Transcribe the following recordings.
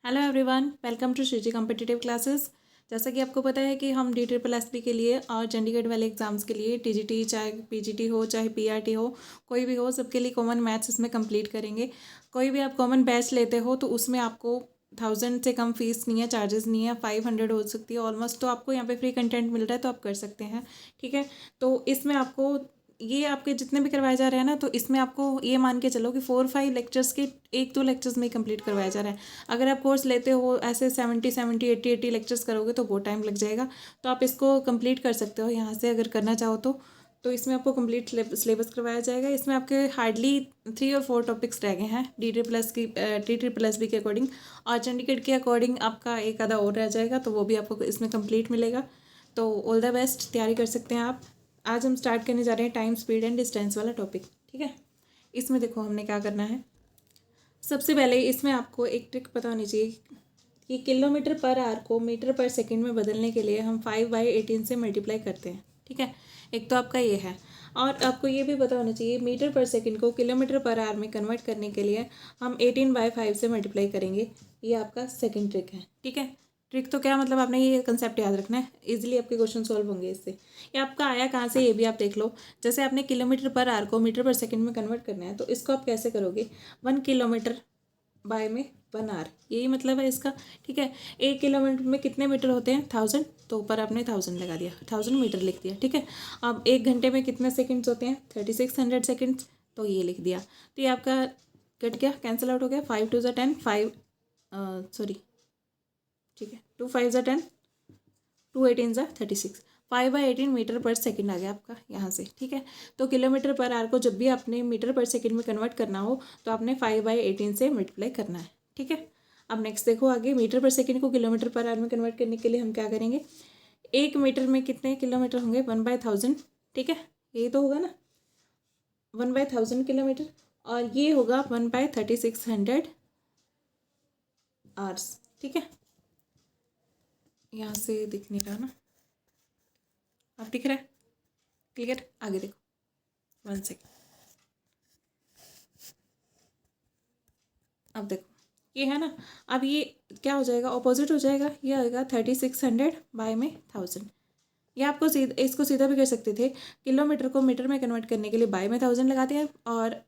Hello everyone, welcome to Shriji competitive classes. जैसा कि आपको पता है कि हम DSSB के लिए और चंडीगढ़ वाले एग्ज़ाम्स के लिए TGT चाहे PGT हो चाहे PRT हो, कोई भी हो, सबके लिए कॉमन मैथ्स इसमें कंप्लीट करेंगे। कोई भी आप कॉमन बैच लेते हो तो उसमें आपको 1000 से कम फीस नहीं है, चार्जेस नहीं है, 500 हो सकती है ऑलमोस्ट। तो आपको यहाँ पे फ्री कंटेंट मिल रहा है तो आप कर सकते हैं, ठीक है। तो इसमें आपको ये आपके जितने भी करवाए जा रहे हैं ना, तो इसमें आपको ये मान के चलो कि 4-5 लेक्चर्स के 1-2 लेक्चर्स में ही कंप्लीट करवाया जा रहा है। अगर आप कोर्स लेते हो ऐसे 70 80 लेक्चर्स करोगे तो बहुत टाइम लग जाएगा। तो आप इसको कंप्लीट कर सकते हो यहाँ से अगर करना चाहो तो इसमें आपको कंप्लीट सिलेबस करवाया जाएगा। इसमें आपके हार्डली 3 और 4 टॉपिक्स रह गए हैं DSSB के अकॉर्डिंग, और चंडीगढ़ के अकॉर्डिंग आपका एक आधा और रह जाएगा, तो वो भी आपको इसमें कंप्लीट मिलेगा। तो ऑल द बेस्ट, तैयारी कर सकते हैं आप। आज हम स्टार्ट करने जा रहे हैं टाइम, स्पीड एंड डिस्टेंस वाला टॉपिक, ठीक है। इसमें देखो हमने क्या करना है। सबसे पहले इसमें आपको एक ट्रिक पता होनी चाहिए कि किलोमीटर पर आवर को मीटर पर सेकंड में बदलने के लिए हम 5/18 से मल्टीप्लाई करते हैं, ठीक है। एक तो आपका ये है, और आपको ये भी पता होना चाहिए मीटर पर सेकंड को किलोमीटर पर आवर में कन्वर्ट करने के लिए हम 18/5 से मल्टीप्लाई करेंगे। ये आपका सेकंड ट्रिक है, ठीक है। ट्रिक तो क्या मतलब, आपने ये कंसेप्ट याद रखना है, इजीली आपके क्वेश्चन सॉल्व होंगे इससे। ये आपका आया कहाँ से ये भी आप देख लो। जैसे आपने किलोमीटर पर आवर को मीटर पर सेकंड में कन्वर्ट करना है, तो इसको आप कैसे करोगे, 1 किलोमीटर बाय में 1 आवर, यही मतलब है इसका, ठीक है। 1 किलोमीटर में कितने मीटर होते हैं, 1000, तो ऊपर आपने 1000 लगा दिया, 1000 मीटर लिख दिया, ठीक है। अब 1 घंटे में कितने सेकंड्स होते हैं, 3600 सेकंड्स, तो ये लिख दिया। तो ये आपका कट गया, कैंसिल आउट हो गया, 5 2 10, 5 सॉरी, ठीक है, 2 5 10, 2 18 36, 5/18 मीटर पर सेकंड आ गया आपका यहाँ से, ठीक है। तो किलोमीटर पर आवर को जब भी आपने मीटर पर सेकंड में कन्वर्ट करना हो तो आपने 5/18 से मल्टीप्लाई करना है, ठीक है। अब नेक्स्ट देखो आगे, मीटर पर सेकंड को किलोमीटर पर आवर में कन्वर्ट करने के लिए हम क्या करेंगे, 1 मीटर में कितने किलोमीटर होंगे, 1/1000, ठीक है। ये तो होगा ना 1/1000 किलोमीटर, और ये होगा 1/3600 आवर्स, ठीक है। यहाँ से दिख नहीं रहा ना, अब दिख रहा है क्लियर, आगे देखो 1 सेकेंड। अब देखो ये है ना, अब ये क्या हो जाएगा, ऑपोजिट हो जाएगा, ये आएगा 3600 बाय में 1000। ये आपको इसको सीधा भी कर सकते थे, किलोमीटर को मीटर में कन्वर्ट करने के लिए बाय में 1000 लगाते हैं, और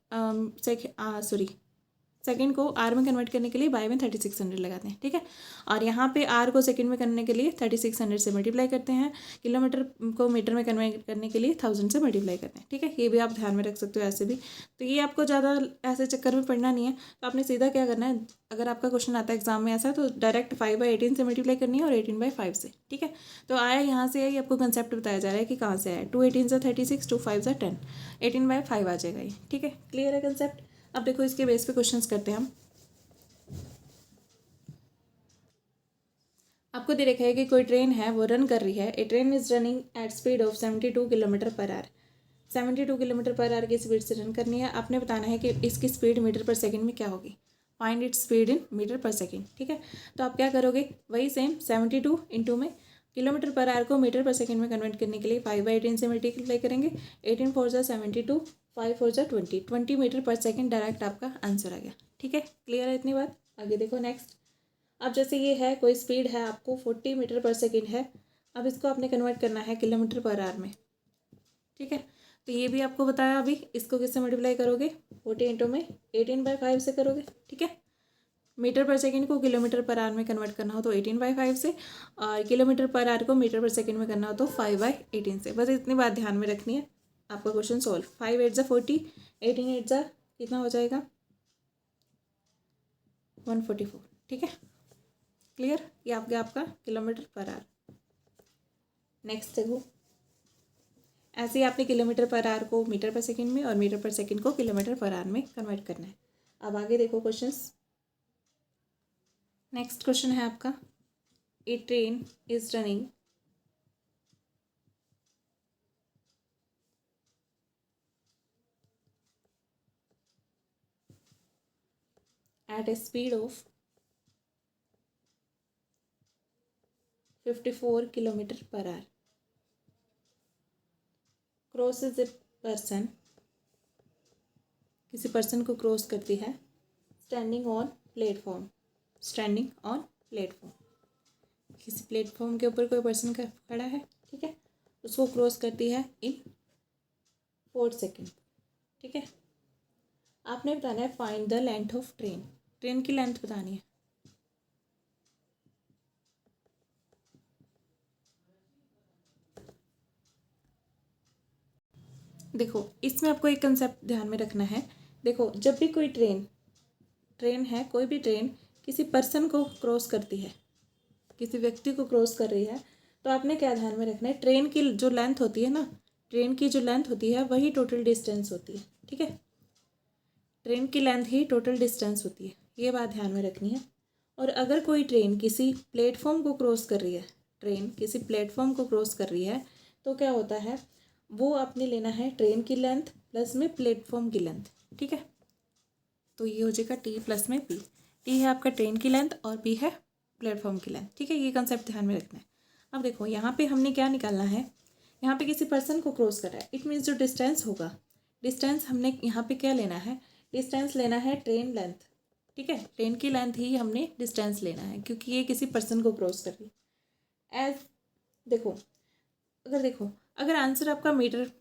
सेकंड को आर में कन्वर्ट करने के लिए बाय में 3600 लगाते हैं, ठीक है। और यहाँ पे आर को सेकंड में करने के लिए 3600 से मल्टीप्लाई करते हैं, किलोमीटर को मीटर में कन्वर्ट करने के लिए 1000 से मल्टीप्लाई करते हैं, ठीक है। ये भी आप ध्यान में रख सकते हो ऐसे भी। तो ये आपको ज़्यादा ऐसे चक्कर में पड़ना नहीं है, तो आपने सीधा क्या करना है, अगर आपका क्वेश्चन आता है एग्जाम में ऐसा, तो डायरेक्ट 5/18 से मल्टीप्लाई करनी है और 18/5 से, ठीक है। तो आया यहाँ से, ये आपको कंसेप्ट बताया जा रहा है कि कहाँ से आया, 2 18 से 36, 2 5 10, 18/5 आ जाएगा ये, ठीक है। क्लियर है कंसेप्ट। अब देखो इसके बेस पे क्वेश्चंस करते हैं हम। आपको दे रखा है कि कोई ट्रेन है, वो रन कर रही है, a train is running at speed of 72 kilometre per hour. 72 kilometre per hour की स्पीड से रन करनी है। आपने बताना है कि इसकी स्पीड मीटर पर सेकंड में क्या होगी, find it speed in metre per second, ठीक है। तो आप क्या करोगे, वही सेम 72 इंटू में किलोमीटर पर आवर को मीटर पर सेकंड में कन्वर्ट करने के लिए 5/18 से मल्टीप्लाई करेंगे, 18 4 जा 72, 5 4 जा 20 मीटर पर सेकंड, डायरेक्ट आपका आंसर आ गया, ठीक है। क्लियर है इतनी बात, आगे देखो नेक्स्ट। अब जैसे ये है, कोई स्पीड है आपको 40 मीटर पर सेकंड है, अब इसको आपने कन्वर्ट करना है किलोमीटर पर आवर में, ठीक है। तो ये भी आपको बताया अभी, इसको किससे मल्टीप्लाई करोगे, 40 इंटू में 18/5 से करोगे, ठीक है। मीटर पर सेकंड को किलोमीटर पर आवर में कन्वर्ट करना हो तो 18/5 से, और किलोमीटर पर आवर को मीटर पर सेकंड में करना हो तो 5/18 से। बस इतनी बात ध्यान में रखनी है, आपका क्वेश्चन सॉल्व। 5 8 जा 40, 18 8 जा कितना हो जाएगा, 144, ठीक है। क्लियर, ये आपका किलोमीटर पर आवर। नेक्स्ट देखो, ऐसे ही आपने किलोमीटर पर आवर को मीटर पर सेकंड में और मीटर पर सेकंड को किलोमीटर पर आवर में कन्वर्ट करना है। अब आगे देखो क्वेश्चंस। नेक्स्ट क्वेश्चन है आपका, a train is running at a speed of 54 kilometre per hour, crosses a person, किसी पर्सन को क्रॉस करती है, standing on platform, standing on platform, किसी प्लेटफॉर्म के ऊपर कोई पर्सन खड़ा है, ठीक है, उसको क्रॉस करती है इन 4 सेकेंड, ठीक है। आपने बताना है find the length of train, train की लेंथ बतानी है। देखो इसमें आपको एक कंसेप्ट ध्यान में रखना है। देखो जब भी कोई ट्रेन है, कोई भी ट्रेन किसी पर्सन को क्रॉस करती है, किसी व्यक्ति को क्रॉस कर रही है, तो आपने क्या ध्यान में रखना है, ट्रेन की जो लेंथ होती है ना, ट्रेन की जो लेंथ होती है वही टोटल डिस्टेंस होती है, ठीक है। ट्रेन की लेंथ ही टोटल डिस्टेंस होती है, ये बात ध्यान में रखनी है। और अगर कोई ट्रेन किसी प्लेटफॉर्म को क्रॉस कर रही है, ट्रेन किसी प्लेटफॉर्म को क्रॉस कर रही है, तो क्या होता है, वो आपने लेना है ट्रेन की लेंथ प्लस में प्लेटफॉर्म की लेंथ, ठीक है। तो ये हो जाएगा टी प्लस में पी, टी है आपका ट्रेन की लेंथ और पी है प्लेटफॉर्म की लेंथ, ठीक है। ये कंसेप्ट ध्यान में रखना है। अब देखो यहाँ पे हमने क्या निकालना है, यहाँ पे किसी पर्सन को क्रॉस कर रहा है, इट मीन्स जो डिस्टेंस होगा, डिस्टेंस हमने यहाँ पे क्या लेना है, डिस्टेंस लेना है ट्रेन लेंथ, ठीक है। ट्रेन की लेंथ ही हमने डिस्टेंस लेना है क्योंकि ये किसी पर्सन को क्रॉस कर रही है। एज देखो अगर आंसर आपका मीटर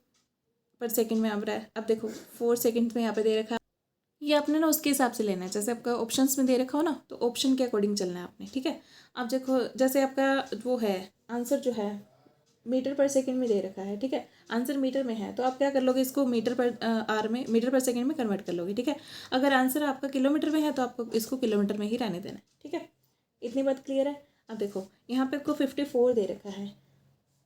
पर सेकंड में आ रहा है, अब देखो 4 सेकंड में यहाँ पे दे रखा है, ये आपने ना उसके हिसाब से लेना है, जैसे आपका ऑप्शंस में दे रखा हो ना, तो ऑप्शन के अकॉर्डिंग चलना है आपने, ठीक है। अब देखो जैसे आपका वो है आंसर जो है मीटर पर सेकंड में दे रखा है, ठीक है, आंसर मीटर में है, तो आप क्या कर लोगे, इसको मीटर पर आर में, मीटर पर सेकंड में कन्वर्ट कर लोगे, ठीक है। अगर आंसर आपका किलोमीटर में है तो आपको इसको किलोमीटर में ही रहने देना है, ठीक है। इतनी बात क्लियर है। अब देखो यहाँ पे आपको 54 दे रखा है,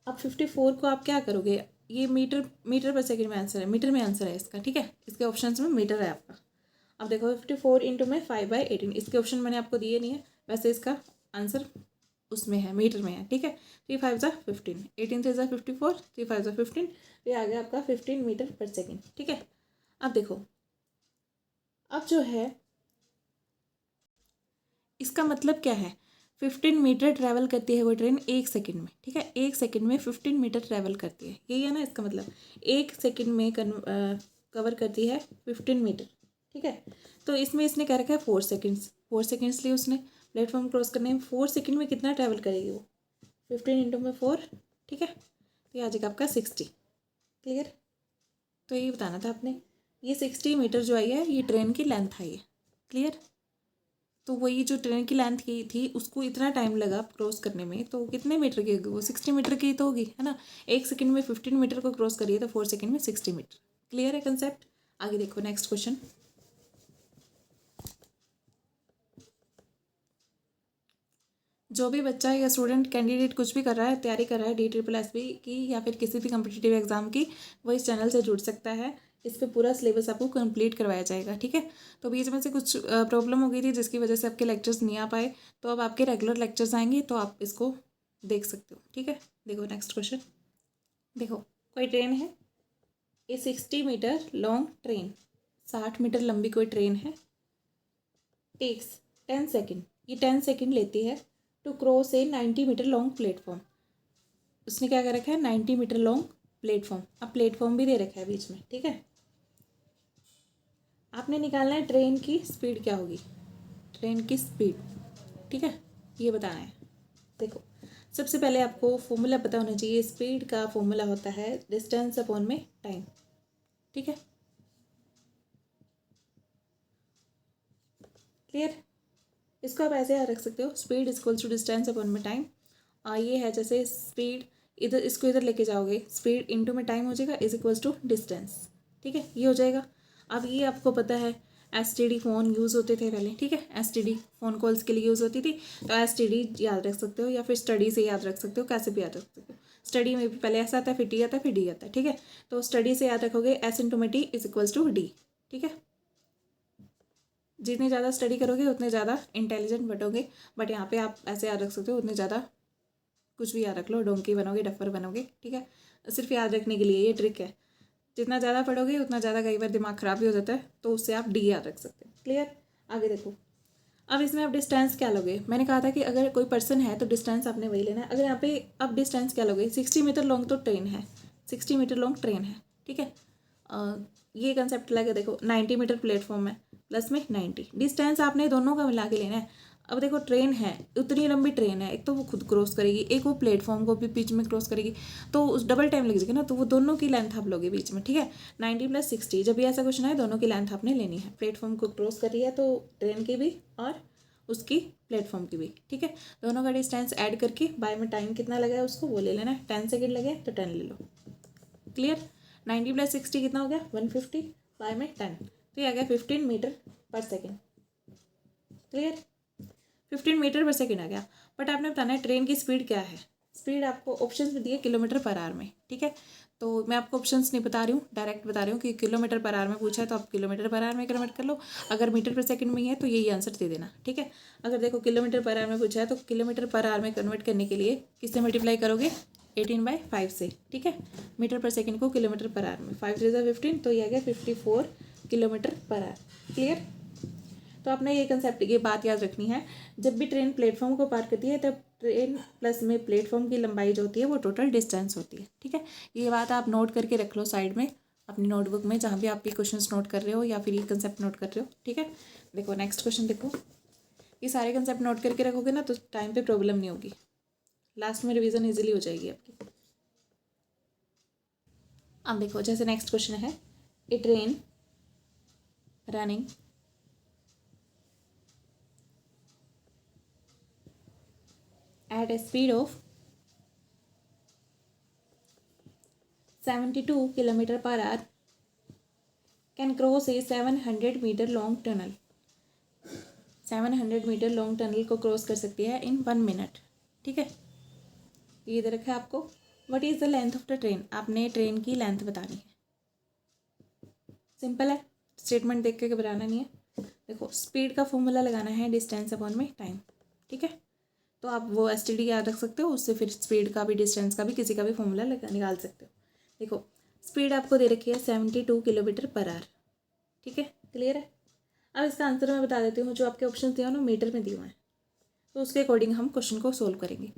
अब 54 को आप क्या करोगे, ये मीटर पर सेकंड में आंसर है, मीटर में आंसर है इसका, ठीक है, इसके ऑप्शन में मीटर है आपका। अब देखो 54 इंटू में 5/18, इसके ऑप्शन मैंने आपको दिए नहीं है, वैसे इसका आंसर उसमें है, मीटर में है, ठीक है। 3 5 ज़ा 15, 18 3 ज़ा 54, 3 5 ज़ा 15, ये आ गया आपका 15 मीटर पर सेकेंड, ठीक है। अब देखो अब जो है इसका मतलब क्या है, 15 मीटर ट्रैवल करती है वो ट्रेन 1 सेकेंड में, ठीक है, 1 सेकेंड में 15 मीटर ट्रैवल करती है, यही है ना इसका मतलब, 1 सेकेंड में कवर करती है 15 मीटर, ठीक है। तो इसमें इसने क्या रखा है 4 सेकेंड्स, 4 सेकेंड्स लिए उसने प्लेटफॉर्म क्रॉस करने में, 4 सेकेंड में कितना ट्रैवल करेगी वो, 15 इंटू में 4, ठीक है, तो ये आ जाएगा आपका 60, क्लियर। तो ये बताना था आपने, ये 60 मीटर जो आई है ये ट्रेन की लेंथ आई है, क्लियर। तो वही जो ट्रेन की लेंथ की थी उसको इतना टाइम लगा क्रॉस करने में, तो कितने मीटर की होगी वो, 60 मीटर की तो होगी, है ना। 1 सेकेंड में 15 मीटर को क्रॉस करिए तो 4 सेकेंड में 60 मीटर, क्लियर है कंसेप्ट। आगे देखो नेक्स्ट क्वेश्चन, जो भी बच्चा या स्टूडेंट कैंडिडेट कुछ भी कर रहा है, तैयारी कर रहा है DSSB की या फिर किसी भी कम्पिटिटिव एग्जाम की, वो इस चैनल से जुड़ सकता है, इस पर पूरा सिलेबस आपको कंप्लीट करवाया जाएगा, ठीक है। तो बीच में से कुछ प्रॉब्लम हो गई थी जिसकी वजह से आपके लेक्चर्स नहीं आ पाए, तो अब आपके रेगुलर लेक्चर्स आएंगे तो आप इसको देख सकते हो, ठीक है। देखो नेक्स्ट क्वेश्चन, देखो कोई ट्रेन है, ये 60 मीटर लॉन्ग ट्रेन, 60 मीटर लंबी कोई ट्रेन है, टेक्स 10 सेकेंड, ये 10 सेकेंड लेती है to cross a 90 metre long platform, उसने क्या कर रखा है 90 मीटर लॉन्ग प्लेटफॉर्म, अब प्लेटफॉर्म भी दे रखा है बीच में, ठीक है। आपने निकालना है ट्रेन की स्पीड क्या होगी, ट्रेन की स्पीड, ठीक है, ये बताना है। देखो सबसे पहले आपको फॉर्मूला पता होना चाहिए, स्पीड का फॉर्मूला होता है डिस्टेंस अपॉन में टाइम, ठीक है, क्लियर। इसको आप ऐसे याद रख सकते हो, speed equals to distance upon में टाइम, ये है जैसे स्पीड, इधर इसको इधर लेके जाओगे, स्पीड इंटू में टाइम हो जाएगा इज इक्वल्स टू डिस्टेंस, ठीक है, ये हो जाएगा। अब ये आपको पता है STD फ़ोन यूज़ होते थे पहले, ठीक है, STD फ़ोन कॉल्स के लिए यूज़ होती थी, तो STD याद रख सकते हो या फिर स्टडी से याद रख सकते हो, कैसे भी याद रख सकते हो। स्टडी में भी पहले ऐसा आता है, फिर टी आता है, फिर डी आता है, ठीक है। तो स्टडी से याद रखोगे S इंटू में T is equals to D, ठीक है। जितनी ज़्यादा स्टडी करोगे उतने ज़्यादा इंटेलिजेंट बनोगे, बट यहाँ पे आप ऐसे याद रख सकते हो, उतने ज़्यादा कुछ भी याद रख लो, डोंकी बनोगे, डफर बनोगे, ठीक है। सिर्फ याद रखने के लिए ये ट्रिक है, जितना ज़्यादा पढ़ोगे उतना ज़्यादा कई बार दिमाग ख़राब भी हो जाता है, तो उससे आप डी याद रख सकते हो, क्लियर। आगे देखो, अब इसमें आप डिस्टेंस क्या लोगे, मैंने कहा था कि अगर कोई पर्सन है तो डिस्टेंस आपने वही लेना है। अगर यहाँ पे अब डिस्टेंस क्या लोगे, 60 मीटर लॉन्ग तो ट्रेन है, 60 मीटर लॉन्ग ट्रेन है, ठीक है। ये कंसेप्ट लगे, देखो 90 मीटर प्लेटफॉर्म है प्लस में 90, डिस्टेंस आपने दोनों का मिला के लेना है। अब देखो ट्रेन है, उतनी लंबी ट्रेन है, एक तो वो खुद क्रॉस करेगी, एक वो प्लेटफॉर्म को भी बीच में क्रॉस करेगी, तो उस डबल टाइम लग जाएगा ना, तो वो दोनों की लेंथ आप लोगे बीच में, ठीक है। 90 + 60, जब भी ऐसा क्वेश्चन है दोनों की लेंथ आपने लेनी है, प्लेटफॉर्म को क्रॉस कर रही है तो ट्रेन की भी और उसकी प्लेटफॉर्म की भी, ठीक है। दोनों का डिस्टेंस ऐड करके बाय में टाइम कितना लगा है उसको वो ले लेना है, 10 सेकेंड लगे तो 10 ले लो। क्लियर। 90 + 60 कितना हो गया 150, बाय में 10, तो ये आ गया 15 मीटर पर सेकेंड। क्लियर, 15 मीटर पर सेकेंड आ गया। बट आपने बताना है ट्रेन की स्पीड क्या है। स्पीड आपको ऑप्शंस में दिए किलोमीटर पर आवर में, ठीक है। तो मैं आपको ऑप्शंस नहीं बता रही हूँ, डायरेक्ट बता रही हूँ कि किलोमीटर पर आवर में पूछा है तो आप किलोमीटर पर आवर में कन्वर्ट कर लो, अगर मीटर पर सेकंड में ही है तो यही आंसर दे देना, ठीक है। अगर देखो किलोमीटर पर आवर में पूछा है तो किलोमीटर पर आवर में कन्वर्ट करने के लिए किससे मल्टीप्लाई करोगे 18/5 से, ठीक है। मीटर पर सेकेंड को किलोमीटर पर आवर में 5 × 15, तो ये आ गया 54 किलोमीटर पर आवर। क्लियर। तो आपने ये कंसेप्ट, ये बात याद रखनी है, जब भी ट्रेन प्लेटफॉर्म को पार करती है तब ट्रेन प्लस में प्लेटफॉर्म की लंबाई जो होती है वो टोटल डिस्टेंस होती है, ठीक है। ये बात आप नोट करके रख लो साइड में अपनी नोटबुक में, जहाँ भी आप ये क्वेश्चंस नोट कर रहे हो या फिर ये कंसेप्ट नोट कर रहे हो, ठीक है। देखो नेक्स्ट क्वेश्चन देखो, ये सारे कंसेप्ट नोट करके रखोगे ना तो टाइम पे प्रॉब्लम नहीं होगी, लास्ट में रिविजन ईजिली हो जाएगी आपकी। अब देखो जैसे नेक्स्ट क्वेश्चन है, a train running at a speed of 72 km/h can cross a 700 meter long tunnel। 700 metre long tunnel को क्रॉस कर सकती है इन 1 मिनट, ठीक है। ये दे रखा है आपको, what is the length of the train, आपने ट्रेन की लेंथ बतानी है। सिंपल है, स्टेटमेंट देख के घबराना नहीं है। देखो स्पीड का फॉर्मूला लगाना है डिस्टेंस अपॉन में टाइम, ठीक है। तो आप वो STD याद रख सकते हो, उससे फिर स्पीड का भी डिस्टेंस का भी किसी का भी फॉर्मूला निकाल सकते हो। देखो स्पीड आपको दे रखी है 72 km/h, ठीक है। क्लियर है। अब इसका आंसर मैं बता देती हूँ, जो आपके ऑप्शन दिए हो ना मीटर में दिए हुए हैं, तो उसके अकॉर्डिंग हम क्वेश्चन को सोल्व करेंगे।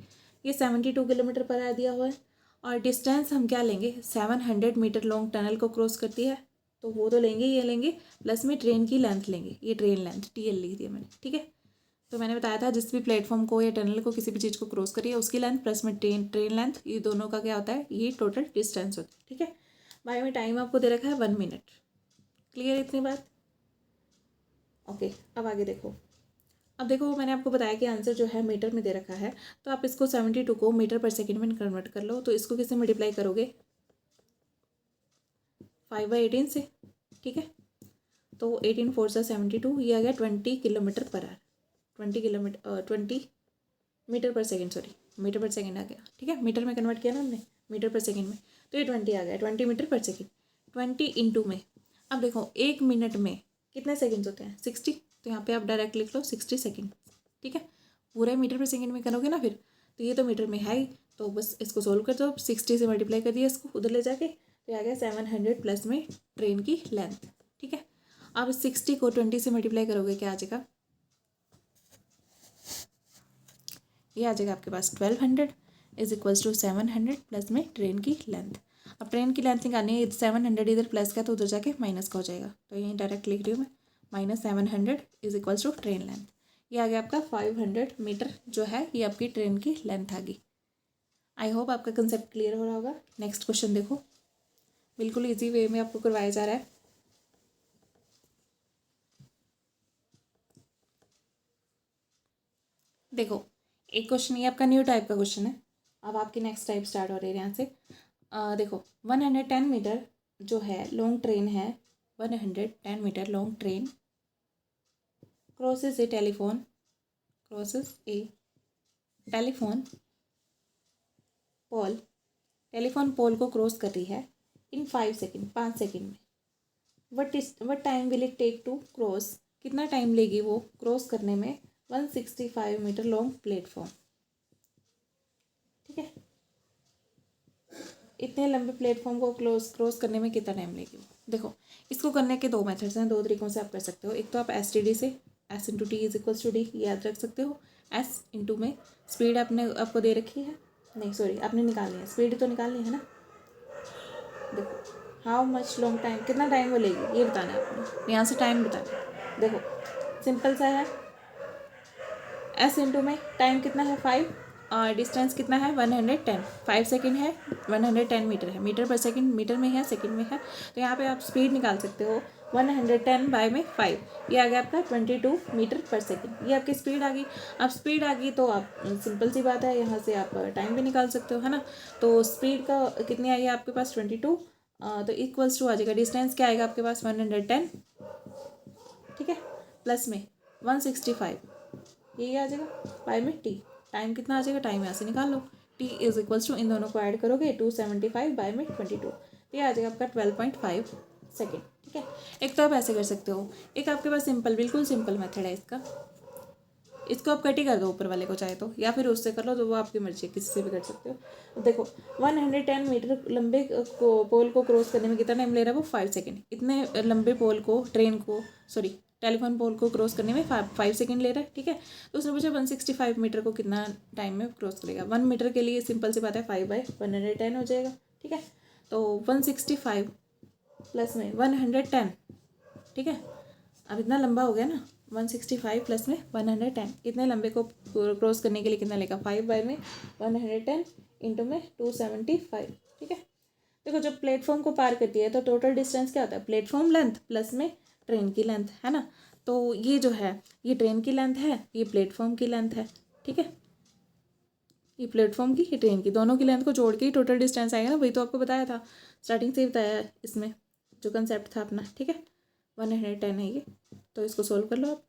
ये 72 km/h दिया हुआ है और डिस्टेंस हम क्या लेंगे, 700 मीटर लॉन्ग टनल को क्रॉस करती है, तो वो तो लेंगे, ये लेंगे, प्लस में ट्रेन की लेंथ लेंगे, ये ट्रेन लेंथ TL लिख दिया मैंने, ठीक है। तो मैंने बताया था जिस भी प्लेटफॉर्म को या टनल को किसी भी चीज़ को क्रॉस करिए उसकी लेंथ प्लस में ट्रेन लेंथ, ये दोनों का क्या होता है, ये टोटल डिस्टेंस होता है, ठीक है। बाय में टाइम आपको दे रखा है 1 मिनट। क्लियर इतनी बात। ओके अब आगे देखो। अब देखो मैंने आपको बताया कि आंसर जो है मीटर में दे रखा है, तो आप इसको 72 को मीटर पर सेकेंड में कन्वर्ट कर लो, तो इसको किससे मल्टीप्लाई करोगे 5/18 से, ठीक है। तो 18 4 सा 72, ये आ गया 20 km/h, 20 मीटर पर सेकेंड, सॉरी मीटर पर सेकेंड आ गया, ठीक है। मीटर में कन्वर्ट किया ना हमने मीटर पर सेकेंड में, तो ये 20 आ गया, 20 मीटर पर सेकेंड। 20 इंटू में, अब देखो 1 मिनट में कितने सेकेंड्स होते हैं 60, तो यहाँ पे आप डायरेक्ट लिख लो 60 सेकेंड, ठीक है। पूरा मीटर पर सेकेंड में करोगे ना फिर, तो ये तो मीटर में है ही, तो बस इसको सोल्व कर दो, 60 से मल्टीप्लाई कर दिया इसको उधर ले जाके, तो आ गया 700 प्लस में ट्रेन की लेंथ, ठीक है। अब 60 को 20 से मल्टीप्लाई करोगे क्या आ जाएगा, ये आ जाएगा आपके पास 1200 इज इक्वल्स टू 700 प्लस में ट्रेन की लेंथ। अब ट्रेन की लेंथ निकालनी है, 700 इधर प्लस का तो उधर जाके माइनस का हो जाएगा, तो यहीं डायरेक्ट लिख रही हूँ मैं, -700 is equals to train length. ये आ गया आपका 500 मीटर जो है, ये आपकी ट्रेन की लेंथ आ गई। आई होप आपका कंसेप्ट क्लियर हो रहा होगा। नेक्स्ट क्वेश्चन देखो, बिल्कुल ईजी वे में आपको करवाया जा रहा है। देखो एक क्वेश्चन ये आपका न्यू टाइप का क्वेश्चन है, अब आपकी नेक्स्ट टाइप स्टार्ट हो रही है यहाँ से। देखो 110 मीटर जो है लॉन्ग ट्रेन है, 110 metre long train crosses a telephone pole, telephone pole को क्रॉस कर रही है इन 5 सेकेंड, 5 सेकेंड में। What time will it take to cross, कितना टाइम लेगी वो क्रॉस करने में 165 मीटर लॉन्ग प्लेटफॉर्म, ठीक है। इतने लंबे प्लेटफॉर्म को क्रॉस करने में कितना टाइम लेगी वो। देखो इसको करने के 2 मेथड्स हैं, 2 तरीकों से आप कर सकते हो। एक तो आप STD से S/T is equals to D याद रख सकते हो। S इंटू में स्पीड आपको दे रखी है, नहीं सॉरी आपने निकालनी है, स्पीड तो निकालनी है ना। देखो हाउ मच लॉन्ग टाइम, कितना टाइम वो लेगी ये बताना है आपने, यहाँ से टाइम बताना है। देखो सिंपल सा है, एस इंटू में टाइम कितना है 5 और डिस्टेंस कितना है 110, 5 सेकेंड है 110 मीटर है, मीटर पर सेकेंड मीटर में है सेकेंड में है, तो यहाँ पे आप स्पीड निकाल सकते हो 110 बाय में 5, ये आ गया आपका 22 मीटर पर सेकेंड, ये आपकी स्पीड आ गई। अब स्पीड आ गई तो आप सिंपल सी बात है, यहाँ से आप टाइम भी निकाल सकते हो, है ना। तो स्पीड का कितनी आई है आपके पास 22, तो इक्वल्स टू आ जाएगा डिस्टेंस क्या आएगा आपके पास 110, ठीक है, प्लस में 165, यही आ जाएगा बाय में टी, टाइम कितना आ जाएगा, टाइम यहाँ से निकाल लो, टी इज इक्वल्स टू इन दोनों को ऐड करोगे 275 बाय में 22, ये आ जाएगा आपका 12.5 सेकेंड, ठीक है। एक तो आप ऐसे कर सकते हो, एक आपके पास सिंपल बिल्कुल सिंपल मेथड है इसका, इसको आप कट ही कर दो ऊपर वाले को चाहे तो, या फिर उससे कर लो, तो वो आपकी मर्जी है, किसी से भी कर सकते हो। देखो 110 मीटर लंबे पोल को क्रॉस करने में कितना टाइम ले रहा है वो 5 सेकेंड, इतने लंबे पोल को टेलीफोन पोल को क्रॉस करने में 5 सेकेंड ले रहा है, ठीक है। तो उसने पूछा 165 मीटर को कितना टाइम में क्रॉस करेगा, 1 मीटर के लिए सिंपल सी बात है 5 बाय 110 हो जाएगा, ठीक है। तो 165 प्लस में 110, ठीक है, अब इतना लंबा हो गया ना, 165 प्लस में 110, इतने लंबे को क्रॉस करने के लिए कितना लेगा 5 बाय में 110 इंटू में 275, ठीक है। देखो जब प्लेटफॉर्म को पार करती है तो टोटल डिस्टेंस क्या होता है, प्लेटफॉर्म लेंथ प्लस में ट्रेन की लेंथ, है ना। तो ये जो है ये ट्रेन की लेंथ है, ये प्लेटफॉर्म की लेंथ है, ठीक है, ये प्लेटफॉर्म की ये ट्रेन की, दोनों की लेंथ को जोड़ के ही टोटल डिस्टेंस आएगा ना, वही तो आपको बताया था स्टार्टिंग से ही बताया है इसमें जो कंसेप्ट था अपना, ठीक है। 110 है ये, तो इसको सोल्व कर लो आप,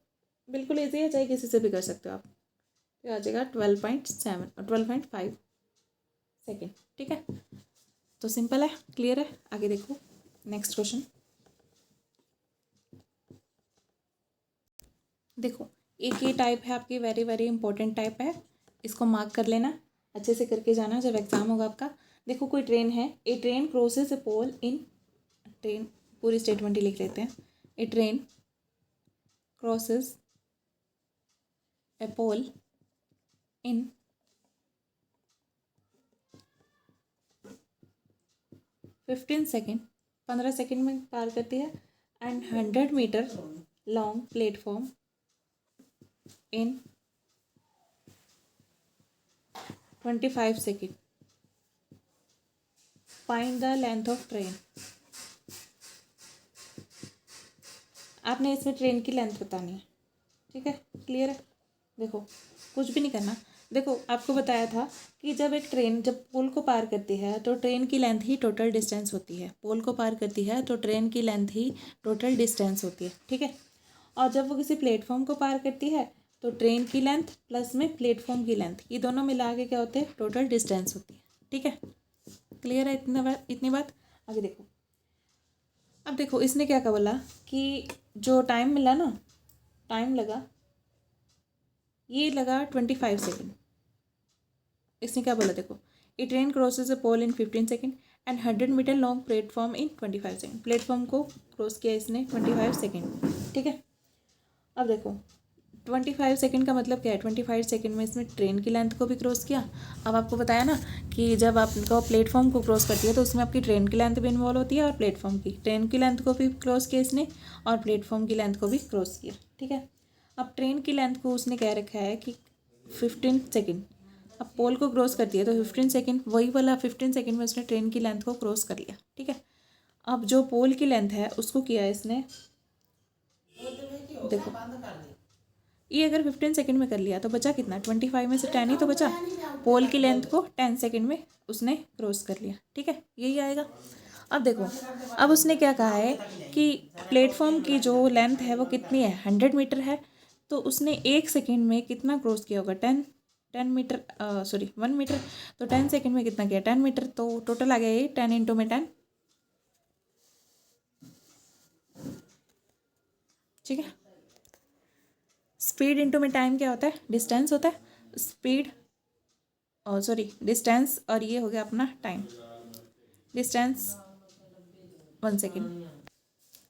बिल्कुल ईजी है, चाहे किसी से भी कर सकते हो आप, तो आ जाएगा 12.7 और 12.5 सेकेंड, ठीक है। तो सिंपल है, क्लियर है। आगे देखो नेक्स्ट क्वेश्चन, देखो एक ये टाइप है आपकी, वेरी वेरी इंपॉर्टेंट टाइप है, इसको मार्क कर लेना, अच्छे से करके जाना जब एग्जाम होगा आपका। देखो कोई ट्रेन है, a train crosses a pole in, train पूरी स्टेटमेंट ही लिख लेते हैं, a train crosses a pole in 15 second, 15 second में पार करती है, and 100 metre long platform in 25 second, find the length of train. आपने इसमें ट्रेन की लेंथ बतानी है, ठीक है, क्लियर है। देखो कुछ भी नहीं करना, देखो आपको बताया था कि जब एक ट्रेन जब पोल को पार करती है तो ट्रेन की लेंथ ही टोटल डिस्टेंस होती है, पोल को पार करती है तो ट्रेन की लेंथ ही टोटल डिस्टेंस होती है, ठीक है। और जब वो किसी प्लेटफॉर्म को पार करती है तो ट्रेन की लेंथ प्लस में प्लेटफॉर्म की लेंथ, ये दोनों मिला के क्या होते हैं, टोटल डिस्टेंस होती है, ठीक है, क्लियर है इतनी बात। आगे देखो, अब देखो इसने क्या कहा, बोला कि जो टाइम मिला ना, टाइम लगा, ये लगा 25 सेकेंड, इसने क्या बोला, देखो a train crosses a pole in 15 second and 100 metre long platform in 25 second, platform को क्रॉस किया इसने 25 सेकेंड, ठीक है। अब देखो 25 सेकेंड का मतलब क्या है, 25 सेकेंड में इसमें ट्रेन की लेंथ को भी क्रॉस किया। अब आपको बताया ना कि जब आपको प्लेटफॉर्म को क्रॉस करती है तो उसमें आपकी ट्रेन की लेंथ भी इन्वॉल्व होती है और प्लेटफॉर्म की, ट्रेन की लेंथ को भी क्रॉस किया इसने और प्लेटफॉर्म की लेंथ को भी क्रॉस किया, ठीक है। अब ट्रेन की लेंथ को उसने कह रखा है कि 15 सेकेंड, अब पोल को क्रॉस करती है तो 15 सेकेंड, वही वाला 15 सेकेंड में उसने ट्रेन की लेंथ को क्रॉस कर लिया, ठीक है। अब जो पोल की लेंथ है उसको किया इसने, देखो ये अगर 15 सेकेंड में कर लिया तो बचा कितना, 25 में से 10 ही तो बचा, पोल की लेंथ को 10 सेकेंड में उसने क्रॉस कर लिया, ठीक है, यही आएगा। अब देखो, अब उसने क्या कहा है कि प्लेटफॉर्म की जो लेंथ है वो कितनी है, 100 मीटर है, तो उसने 1 सेकेंड में कितना क्रॉस किया होगा, 10 मीटर, 1 मीटर, तो 10 सेकेंड में कितना किया, 10 मीटर, तो टोटल आ गया ये 10 इंटू में 10, ठीक है। स्पीड इंटू में टाइम क्या होता है, डिस्टेंस होता है, स्पीड डिस्टेंस, और ये हो गया अपना टाइम, डिस्टेंस 1 सेकेंड,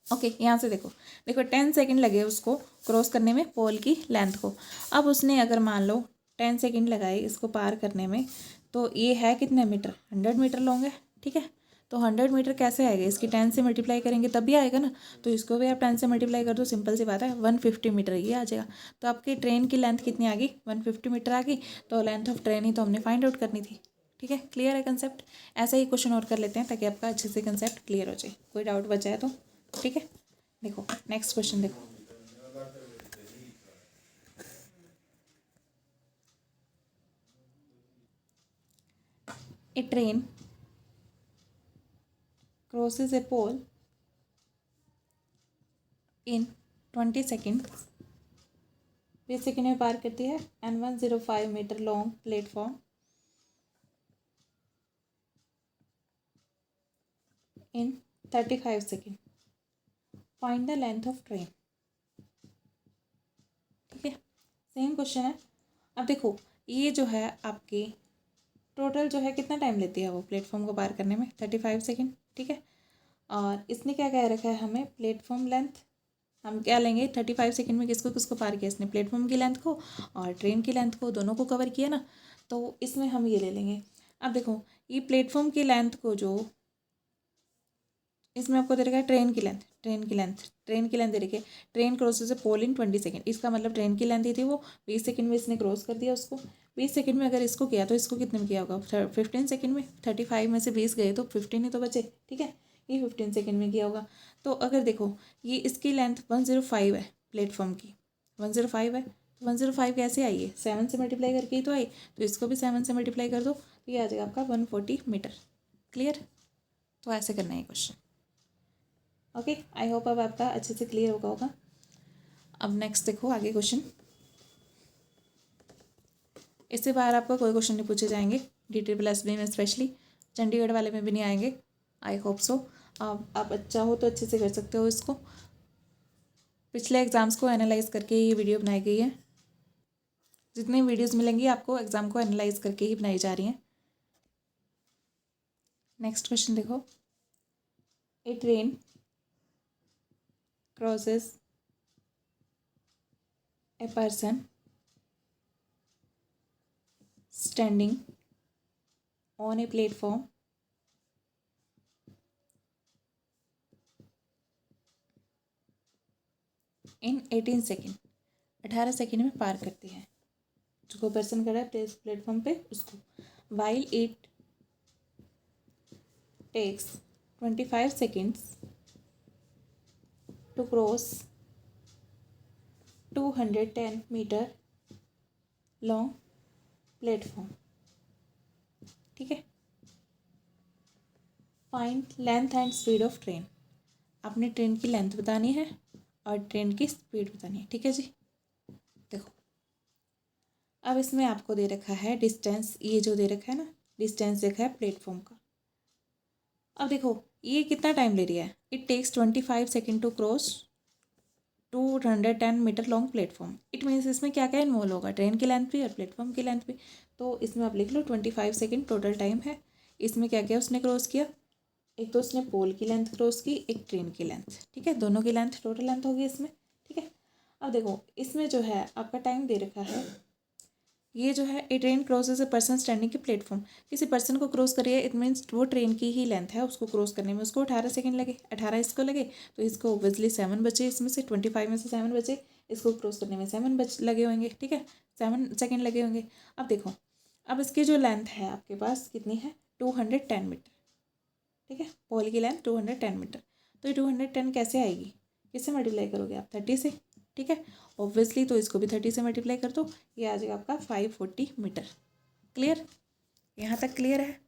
ओके। यहाँ से देखो 10 सेकेंड लगे उसको क्रॉस करने में पोल की लेंथ को। अब उसने अगर मान लो 10 सेकेंड लगाए इसको पार करने में, तो ये है कितने मीटर, 100 मीटर लॉन्ग है, ठीक है। तो 100 मीटर कैसे आएगा, इसकी 10 से मल्टीप्लाई करेंगे तब भी आएगा ना, तो इसको भी आप 10 से मल्टीप्लाई कर दो, सिंपल सी बात है, 150 मीटर ये आ जाएगा। तो आपकी ट्रेन की लेंथ कितनी आ गई, 150 मीटर आ गई। तो लेंथ ऑफ ट्रेन ही तो हमने फाइंड आउट करनी थी। ठीक है, क्लियर है कंसेप्ट। ऐसा ही क्वेश्चन और कर लेते हैं ताकि आपका अच्छे से कंसेप्ट क्लियर हो जाए, कोई डाउट बचा है तो। ठीक है, देखो नेक्स्ट क्वेश्चन देखो। A train crosses a pole in 20 seconds, 20 second में पार करती है and 105 metre long platform in 35 second. Find the length of train. ठीक है, सेम क्वेश्चन है। अब देखो ये जो है आपकी टोटल जो है कितना टाइम लेती है वो प्लेटफॉर्म को पार करने में, 35 सेकेंड। ठीक है, और इसने क्या कह रखा है हमें, प्लेटफॉर्म लेंथ हम क्या लेंगे 35 सेकेंड में, किसको किसको पार किया इसने, प्लेटफॉर्म की लेंथ को और ट्रेन की लेंथ को, दोनों को कवर किया ना, तो इसमें हम ये ले लेंगे। अब देखो ये प्लेटफॉर्म की लेंथ को जो इसमें आपको दे रखा है ट्रेन की लेंथ, ट्रेन की लेंथ दे रखी है, train crosses a pole in 20 second, इसका मतलब ट्रेन की लेंथ ही थी वो 20 सेकेंड में इसने क्रॉस कर दिया उसको। 20 सेकेंड में अगर इसको किया तो इसको कितने में किया होगा, 15 सेकेंड में। 35 में से 20 गए तो 15 ही तो बचे। ठीक है, ये 15 सेकेंड में किया होगा। तो अगर देखो ये इसकी लेंथ 105 है, प्लेटफॉर्म की 105 है, तो 105 कैसे आई है, 7 से मल्टीप्लाई करके ही तो आई, तो इसको भी 7 से मल्टीप्लाई कर दो तो ये आ जाएगा आपका 140 मीटर। क्लियर, तो ऐसे करना है क्वेश्चन। ओके, आई होप अब आपका अच्छे से क्लियर होगा। अब नेक्स्ट देखो आगे क्वेश्चन, इससे बाहर आपका कोई क्वेश्चन नहीं पूछे जाएंगे, DTSSB में स्पेशली, चंडीगढ़ वाले में भी नहीं आएंगे, आई होप सो। आप अच्छा हो तो अच्छे से कर सकते हो इसको। पिछले एग्ज़ाम्स को एनालाइज करके ये वीडियो बनाई गई है, जितनी वीडियोस मिलेंगी आपको एग्ज़ाम को एनालाइज करके ही बनाई जा रही हैं। नेक्स्ट क्वेश्चन देखो, a train crosses a person standing on a platform in 18 second, 18 second में पार करती है। जो कोई पर्सन खड़ा है प्लेटफॉर्म पे उसको, while it takes 25 seconds to cross 210 metre long platform. ठीक है, find length and speed of train. आपने ट्रेन की लेंथ बतानी है और ट्रेन की स्पीड बतानी है। ठीक है जी, देखो अब इसमें आपको दे रखा है डिस्टेंस, ये जो दे रखा है ना डिस्टेंस देखा है प्लेटफॉर्म का। अब देखो ये कितना टाइम ले रही है, it takes 25 second to cross 210 metre long platform. It means इसमें क्या क्या इन्वॉल्व होगा, ट्रेन की लेंथ भी और प्लेटफॉर्म की लेंथ भी। तो इसमें आप लिख लो 25 सेकेंड टोटल टाइम है। इसमें क्या क्या उसने क्रॉस किया, एक तो उसने पोल की लेंथ क्रॉस की, एक ट्रेन की लेंथ। ठीक है, दोनों की लेंथ टोटल लेंथ होगी इसमें। ठीक है, अब देखो इसमें जो है आपका टाइम दे रखा है, ये जो है a train crosses a person standing के प्लेटफॉर्म, किसी पर्सन को क्रॉस करिए, इट मीन्स वो ट्रेन की ही लेंथ है, उसको क्रॉस करने में उसको 18 सेकेंड लगे, 18 इसको लगे तो इसको ओबियसली 7 बचे, इसमें से 25 में से 7 बचे, इसको क्रॉस करने में 7 लगे होंगे। ठीक है, 7 सेकेंड लगे होंगे। अब देखो अब इसकी जो लेंथ है आपके पास कितनी है, 210 मीटर। ठीक है, पोल की लेंथ 210 मीटर, तो ये 210 कैसे आएगी, किससे मल्टीप्लाई करोगे आप, 30 से। ठीक है, ऑब्वियसली तो इसको भी 30 से मल्टीप्लाई कर दो, ये आ जाएगा आपका 540 मीटर। क्लियर, यहाँ तक क्लियर है,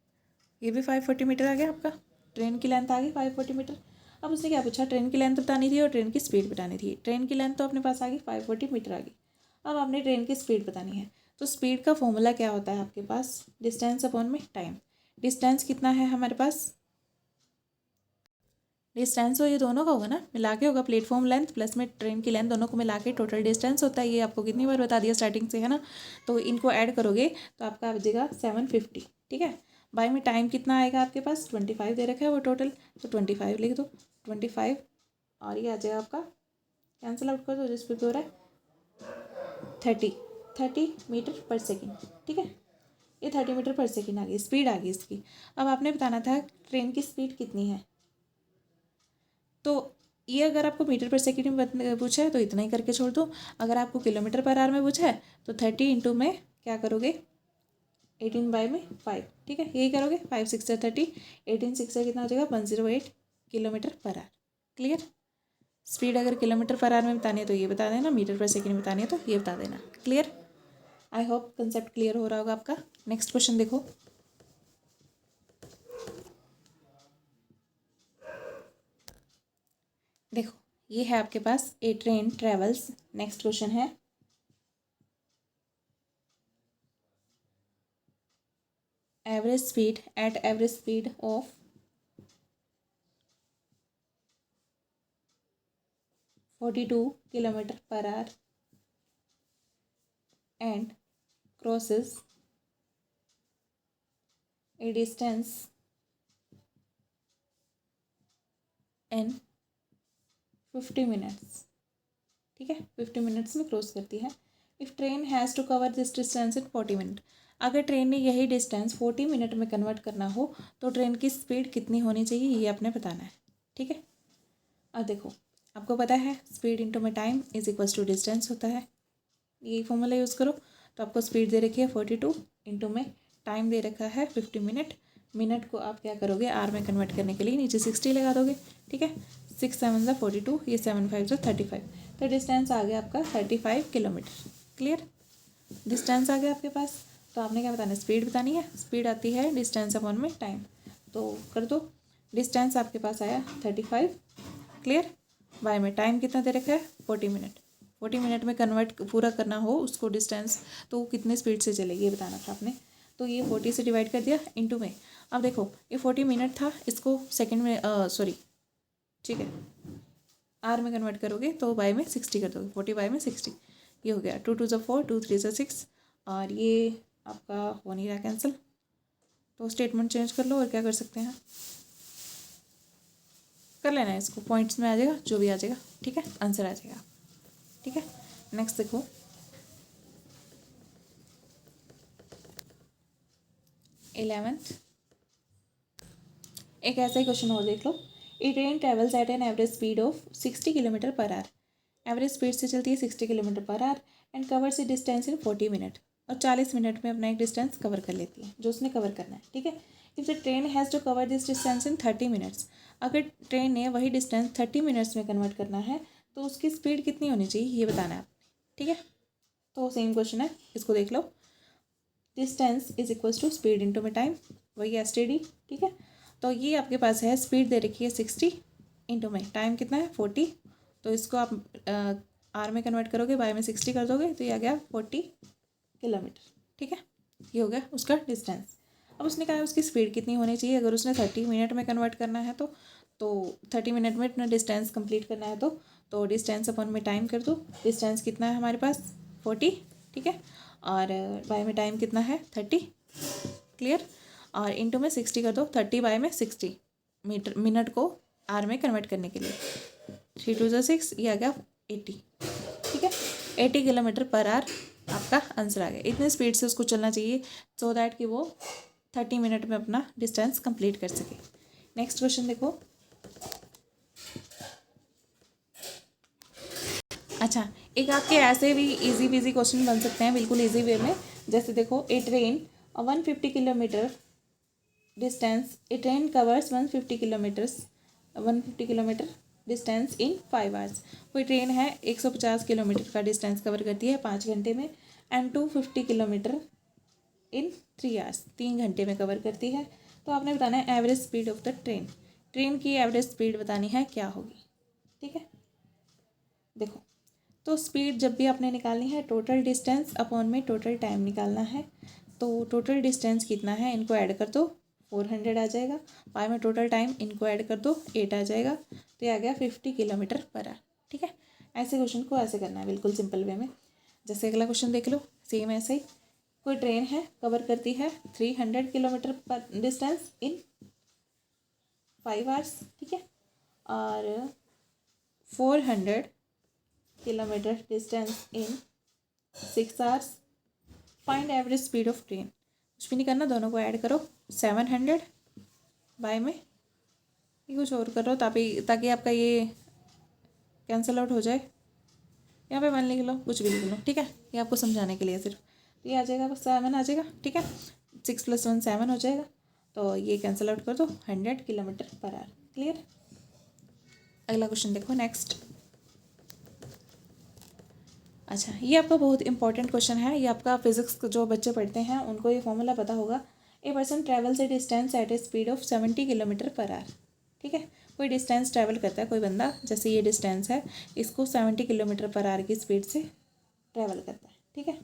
ये भी 540 मीटर आ गया आपका, ट्रेन की लेंथ आ गई 540 मीटर। अब उसने क्या पूछा, ट्रेन की लेंथ बतानी थी और ट्रेन की स्पीड बतानी थी। ट्रेन की लेंथ तो अपने पास आ गई 540 मीटर आ गई, अब आपने ट्रेन की स्पीड बतानी है। तो स्पीड का फॉर्मूला क्या होता है आपके पास, डिस्टेंस अपॉन में टाइम। डिस्टेंस कितना है हमारे पास, डिस्टेंस तो ये दोनों का होगा ना, मिला के होगा, प्लेटफॉर्म लेंथ प्लस में ट्रेन की लेंथ, दोनों को मिला के टोटल डिस्टेंस होता है। ये आपको कितनी बार बता दिया स्टार्टिंग से, है ना। तो इनको ऐड करोगे तो आपका आ जाएगा 750। ठीक है, बाय में टाइम कितना आएगा आपके पास, 25 दे रखा है वो टोटल, तो 25 लिख दो, 25 और ये आ जाएगा आपका, कैंसिल आउट कर दो जिस पे हो रहा है 30 मीटर पर सेकेंड। ठीक है, ये 30 मीटर पर सेकेंड आ गई, स्पीड आ गई इसकी। अब आपने बताना था ट्रेन की स्पीड कितनी है, तो ये अगर आपको मीटर पर सेकेंड में पूछा है तो इतना ही करके छोड़ दो। अगर आपको किलोमीटर पर आवर में पूछा है तो 30 इंटू में क्या करोगे 18 बाई में 5, ठीक है, यही करोगे। 5 6 30, 18 6 कितना हो जाएगा 108 kilometre per our. Clear. Speed अगर किलोमीटर पर आवर में बतानी है तो ये बता देना, मीटर पर सेकेंड में बतानी है तो ये बता देना। Clear. I hope concept clear हो रहा होगा आपका। नेक्स्ट क्वेश्चन देखो। देखो ये है आपके पास ए ट्रेन ट्रेवल्स। नेक्स्ट क्वेश्चन है average speed at average speed of 42 kilometre per our and crosses a distance in 50 minutes, ठीक है, 50 मिनट्स में क्रॉस करती है। If train has to cover this distance in 40 minute, अगर ट्रेन ने यही distance 40 minute में कन्वर्ट करना हो तो ट्रेन की स्पीड कितनी होनी चाहिए ये आपने बताना है, ठीक है। अब देखो आपको पता है स्पीड इंटू में time is equals to distance होता है, यही फॉर्मूला यूज़ करो। तो आपको स्पीड दे रखी है 42 इंटू में टाइम दे रखा है 50 मिनट। मिनट को आप क्या करोगे आर में कन्वर्ट करने के लिए नीचे 60 लगा दोगे, ठीक है। 6 7 42, ये 7 5 35, तो डिस्टेंस आ गया आपका 35 किलोमीटर। क्लियर। डिस्टेंस आ गया आपके पास, तो आपने क्या बताना है स्पीड बतानी है। स्पीड आती है डिस्टेंस अपॉन में टाइम, तो कर दो। डिस्टेंस आपके पास आया 35। क्लियर। बाय में टाइम कितना दे रखा है 40 मिनट। 40 मिनट में कन्वर्ट पूरा करना हो उसको डिस्टेंस तो वो कितने स्पीड से चलेगी ये बताना था आपने। तो ये 40 से डिवाइड कर दिया इंटू में। अब देखो ये 40 मिनट था, इसको सेकंड में सॉरी ठीक है आर में कन्वर्ट करोगे तो बाय में 60 कर दोगे। 40 बाय में 60, ये हो गया 2 2 ज़ा 4, 2 3 ज़ा 6, और ये आपका हो नहीं रहा कैंसिल, तो स्टेटमेंट चेंज कर लो। और क्या कर सकते हैं कर लेना है, इसको पॉइंट्स में आ जाएगा जो भी आ जाएगा, ठीक है, आंसर आ जाएगा, ठीक है। नेक्स्ट देखो 11th, एक ऐसा ही क्वेश्चन और देख लो। A train travels at an average speed of 60 kilometre per hour, average speed से चलती है 60 kilometre per hour and covers a distance in 40 minute, और 40 मिनट में अपना एक डिस्टेंस कवर कर लेती है जो उसने कवर करना है, ठीक है। If the train has to cover this distance in 30 minutes, अगर ट्रेन ने वही डिस्टेंस 30 मिनट्स में कन्वर्ट करना है तो उसकी स्पीड कितनी होनी चाहिए ये बताना है आपने, ठीक है। तो सेम क्वेश्चन है, इसको देख लो। Distance is equals to speed into में टाइम, वही एसटीडी, ठीक है। तो ये आपके पास है स्पीड दे रखी है 60 इंटू में टाइम कितना है 40, तो इसको आप आर में कन्वर्ट करोगे बाय में 60 कर दोगे तो ये आ गया 40 किलोमीटर, ठीक है। ये हो गया उसका डिस्टेंस। अब उसने कहा उसकी स्पीड कितनी होनी चाहिए, अगर उसने 30 मिनट में कन्वर्ट करना है तो 30 मिनट में इतना डिस्टेंस कंप्लीट करना है तो डिस्टेंस अपन में टाइम कर दो। डिस्टेंस कितना है हमारे पास 40, ठीक है, और बाय में टाइम कितना है 30। क्लियर। और इंटू में 60 कर दो, 30 बाय में 60 मिनट को आर में कन्वर्ट करने के लिए 3 2 ज़ा 6, ये आ गया 80, ठीक है। 80 किलोमीटर पर आवर आपका आंसर आ गया। इतने स्पीड से उसको चलना चाहिए सो दैट कि वो 30 मिनट में अपना डिस्टेंस कंप्लीट कर सके। नेक्स्ट क्वेश्चन देखो। अच्छा, एक आपके ऐसे भी इजी पीजी क्वेश्चन बन सकते हैं बिल्कुल इजी वे में। जैसे देखो a train 150 kilometre distance, a train covers 150 kilometre distance in 5 hours. कोई ट्रेन है 150 किलोमीटर का डिस्टेंस कवर करती है 5 घंटे में, एंड 250 किलोमीटर इन 3 आवर्स, 3 घंटे में कवर करती है। तो आपने बताना है average speed of the train, train की एवरेज स्पीड बतानी है क्या होगी, ठीक है। देखो तो स्पीड जब भी आपने निकालनी है टोटल डिस्टेंस अपॉन में टोटल टाइम निकालना है। तो टोटल डिस्टेंस कितना है इनको ऐड कर दो 400 आ जाएगा, बाय में टोटल टाइम इनको ऐड कर दो 8 आ जाएगा, तो ये आ गया 50 किलोमीटर पर आवर, ठीक है। ऐसे क्वेश्चन को ऐसे करना है बिल्कुल सिंपल वे में। जैसे अगला क्वेश्चन देख लो, सेम ऐसे ही। कोई ट्रेन है कवर करती है 300 किलोमीटर पर डिस्टेंस इन 5 आवर्स, ठीक है, और 400 kilometre distance in 6 hours. Find average speed of train, कुछ भी नहीं करना, दोनों को ऐड करो 700 बाय में ये कुछ और करो ताकि आपका ये कैंसिल आउट हो जाए। यहाँ पे 1 लिख लो, कुछ भी लिख लो, ठीक है, ये आपको समझाने के लिए सिर्फ। तो ये आ जाएगा, बस 7 आ जाएगा, ठीक है, 6 + 1 7 हो जाएगा। तो ये कैंसिल आउट कर दो, 100 km/h। क्लियर। अगला क्वेश्चन देखो नेक्स्ट। अच्छा, ये आपका बहुत इंपॉर्टेंट क्वेश्चन है। ये आपका फिजिक्स जो बच्चे पढ़ते हैं उनको ये फॉर्मूला पता होगा। A person travels a distance at a speed of 70 km/h। ठीक है, कोई डिस्टेंस ट्रैवल करता है कोई बंदा, जैसे ये डिस्टेंस है, इसको 70 km/h की स्पीड से ट्रैवल करता है, ठीक है,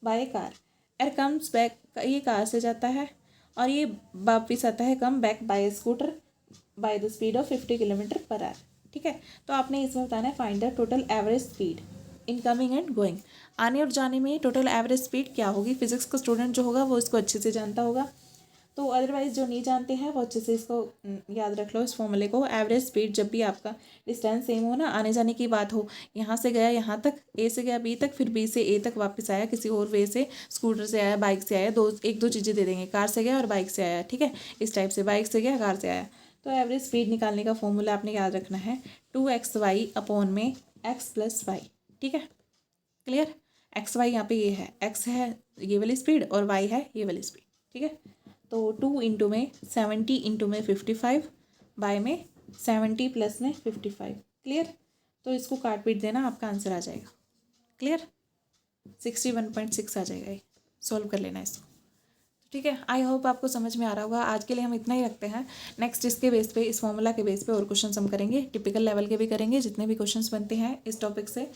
बाय कार। एर कम्स बैक, ये कार से जाता है और ये वापिस आता है come back by scooter by the speed of 50 km/h। ठीक है, तो आपने इसमें बताना है find the total average speed in coming and going. आने और जाने में टोटल एवरेज स्पीड क्या होगी। फिजिक्स का स्टूडेंट जो होगा वो इसको अच्छे से जानता होगा, तो अदरवाइज़ जो नहीं जानते हैं वो अच्छे से इसको याद रख लो, इस फॉर्मूले को। एवरेज स्पीड जब भी आपका डिस्टेंस सेम हो ना, आने जाने की बात हो, यहाँ से गया यहाँ तक, ए से गया बी तक, फिर बी से ए तक वापस आया किसी और वे से, स्कूटर से आया, बाइक से आया, एक दो चीज़ें दे देंगे, कार से गया और बाइक से आया, ठीक है, इस टाइप से बाइक से गया कार से आया। तो एवरेज स्पीड निकालने का फॉर्मूला आपने याद रखना है 2xy अपॉन में x + y। ठीक है, क्लियर। एक्स वाई यहाँ पे ये है, एक्स है ये वाली स्पीड और वाई है ये वाली स्पीड, ठीक है। तो 2 इंटू में 70 इंटू में 55 बाय में 70 प्लस में 55। क्लियर। तो इसको काट पीट देना, आपका आंसर आ जाएगा। क्लियर, 61.6 आ जाएगा। ये सॉल्व कर लेना इसको, ठीक है। आई होप आपको समझ में आ रहा होगा। आज के लिए हम इतना ही रखते हैं। नेक्स्ट इसके बेस पे, इस फॉर्मूला के बेस पे और क्वेश्चंस हम करेंगे, टिपिकल लेवल के भी करेंगे, जितने भी क्वेश्चंस बनते हैं इस टॉपिक से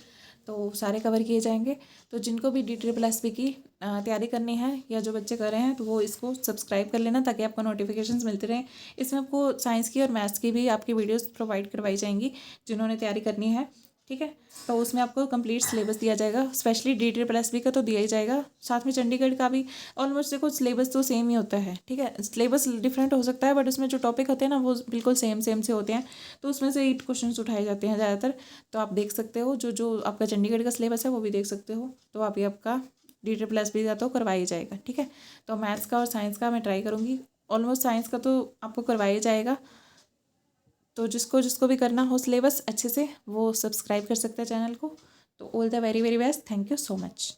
तो सारे कवर किए जाएंगे। तो जिनको भी DSSB की तैयारी करनी है या जो बच्चे कर रहे हैं तो वो इसको सब्सक्राइब कर लेना, ताकि आपको नोटिफिकेशंस मिलते रहें। इसमें आपको साइंस की और मैथ्स की भी आपकी वीडियोस प्रोवाइड करवाई जाएंगी जिन्होंने तैयारी करनी है, ठीक है। तो उसमें आपको कंप्लीट सिलेबस दिया जाएगा, स्पेशली DSSB का तो दिया ही जाएगा, साथ में चंडीगढ़ का भी। ऑलमोस्ट देखो सिलेबस तो सेम ही होता है, ठीक है, सिलेबस डिफरेंट हो सकता है बट उसमें जो टॉपिक होते हैं ना वो बिल्कुल सेम से होते हैं। तो उसमें से 8 क्वेश्चन उठाए जाते हैं ज़्यादातर। तो आप देख सकते हो, जो आपका चंडीगढ़ का सिलेबस है वो भी देख सकते हो। तो आप ये आपका DSSB का तो करवाया जाएगा, ठीक है। तो मैथ्स का और साइंस का मैं ट्राई करूँगी। ऑलमोस्ट साइंस का तो आपको करवाया जाएगा। तो जिसको भी करना हो सिलेबस अच्छे से, वो सब्सक्राइब कर सकता है चैनल को। तो all the very very best, thank you so much.